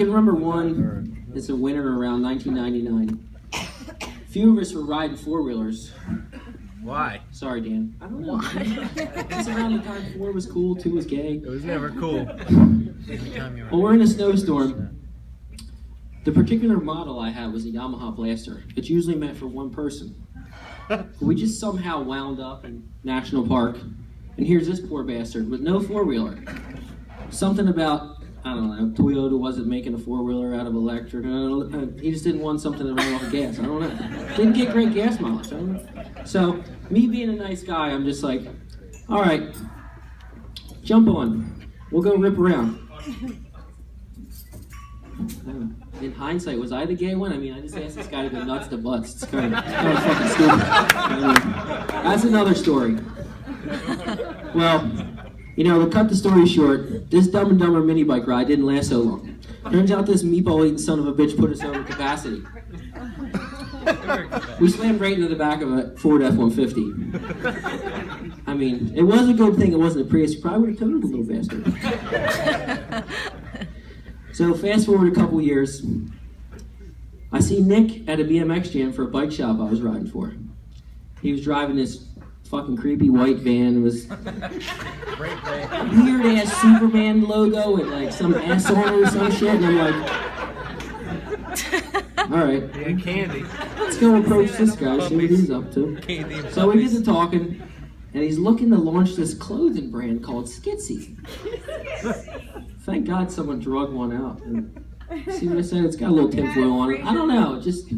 can remember one, it's a winter around 1999. A few of us were riding four-wheelers. Why? Sorry, Dan. I don't know. It's around the time 4 was cool, 2 was gay. It was never cool. Well, we're in a snowstorm. The particular model I had was a Yamaha Blaster. It's usually meant for one person. We just somehow wound up in National Park, and here's this poor bastard with no four-wheeler. Something about, I don't know, Toyota wasn't making a four-wheeler out of electric. He just didn't want something to run off of gas. I don't know. Didn't get great gas mileage. I don't know. So, me being a nice guy, I'm just like, all right, jump on. We'll go rip around. In hindsight, was I the gay one? I mean, I just asked this guy to go nuts to butts. It's kind of fucking stupid. That's another story. Well, you know, to cut the story short, this Dumb and Dumber mini bike ride didn't last so long. Turns out this meatball-eating son of a bitch put us over capacity. We slammed right into the back of a Ford F-150. I mean, it was a good thing it wasn't a Prius. You probably would have towed it a little faster. So fast forward a couple years, I see Nick at a BMX jam for a bike shop I was riding for. He was driving this fucking creepy white van. It was weird ass Superman logo with like some S on it or some shit, and I'm like, all right, Yeah, candy. let's go approach this guy, see what he's up to. Candy. So we get to talking, and he's looking to launch this clothing brand called Skitsy. Thank God someone drug one out. And see what I said? It's got a little tinfoil on it. I don't know. Just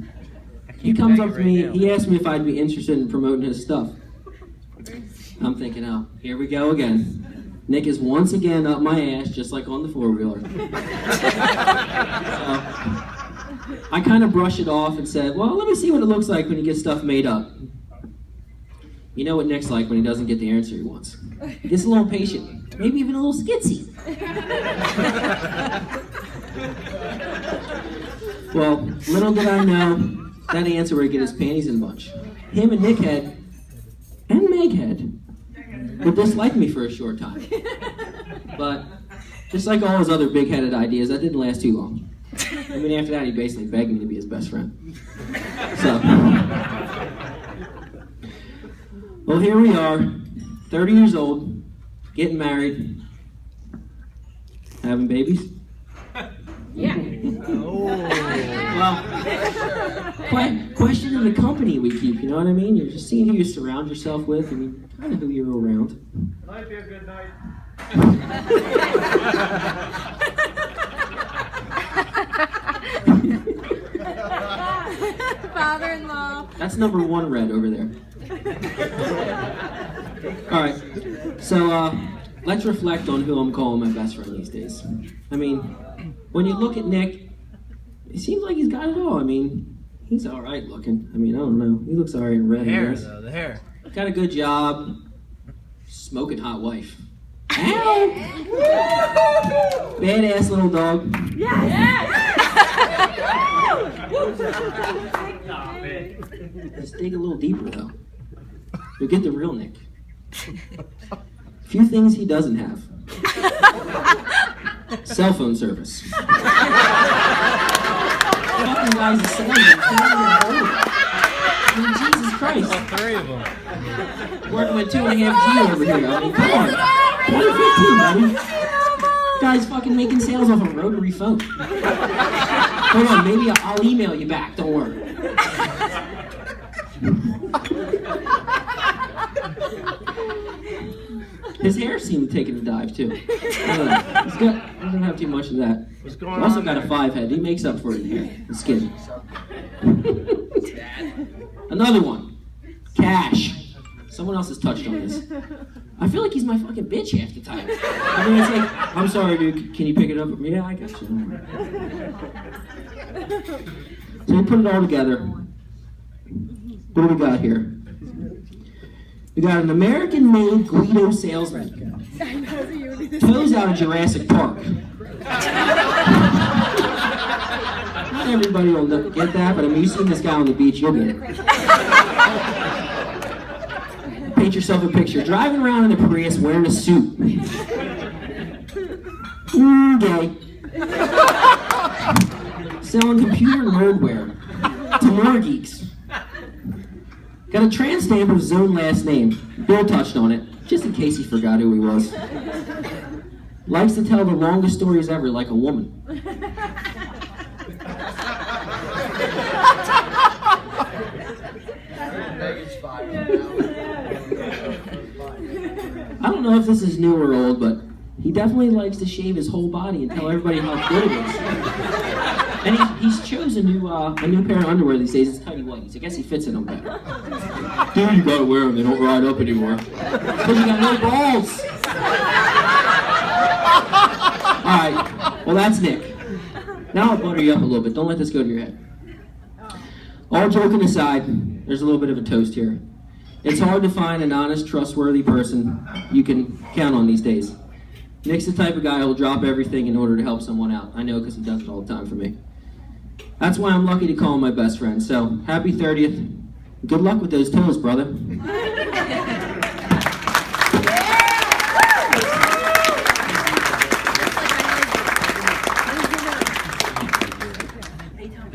he comes up to me. He asked me if I'd be interested in promoting his stuff. I'm thinking, oh, here we go again. Nick is once again up my ass, just like on the four-wheeler. So I kind of brushed it off and said, well, let me see what it looks like when you get stuff made up. You know what Nick's like when he doesn't get the answer he wants. He gets a little impatient, maybe even a little skitsy. Well, little did I know, that answer would get his panties in a bunch. Him and Nick had, and Meg had, would dislike me for a short time. But just like all his other big-headed ideas, that didn't last too long. I mean, after that, he basically begged me to be his best friend. So, well, here we are, 30 years old, getting married, having babies. Yeah. Well, question of the company we keep, you know what I mean? You're just seeing who you surround yourself with, I mean, kind of who you're around. Might be a good night. Father-in-law. That's number 1 red over there. All right, so let's reflect on who I'm calling my best friend these days. I mean, when you look at Nick, it seems like he's got it all. I mean, he's all right looking. I mean, I don't know. He looks all right in red. The hair, though, the hair. Got a good job. Smoking hot wife. Ow! Badass little dog. Just dig a little deeper, though. You'll get the real Nick. Few things he doesn't have. Cell phone service. Fucking guy's a salesman. I mean, Jesus Christ. All 3 of them. Working with 2.5G over here. I mean, come on. 2015, buddy. Guy's fucking making sales off a rotary phone. Hold on, maybe I'll email you back. Don't worry. His hair seemed taking a dive too. He doesn't have too much of that. What's going He's also on got there? a 5 head. He makes up for it in hair and skin. Another one. Cash. Someone else has touched on this. I feel like he's my fucking bitch half the time. I mean, it's like, I'm sorry, dude. Can you pick it up? Yeah, I got you. So we put it all together. What do we got here? We got an American-made Guido salesman. Toes out of Jurassic Park. Not everybody will get that, but I mean, you've seen this guy on the beach, you'll get it. Paint yourself a picture. Driving around in a Prius wearing a suit. Gay. selling computer nerdware to more geeks. Got a tramp stamp of his own last name. Bill touched on it, just in case he forgot who he was. Likes to tell the longest stories ever like a woman. I don't know if this is new or old, but he definitely likes to shave his whole body and tell everybody how good it is. And he's chosen a new pair of underwear these days. It's tighty whities. I guess he fits in them better. Dude, you gotta wear them. They don't ride up anymore. Because you got no balls. All right. Well, that's Nick. Now I'll butter you up a little bit. Don't let this go to your head. All joking aside, there's a little bit of a toast here. It's hard to find an honest, trustworthy person you can count on these days. Nick's the type of guy who'll drop everything in order to help someone out. I know because he does it all the time for me. That's why I'm lucky to call him my best friend. So, happy 30th. Good luck with those toes, brother.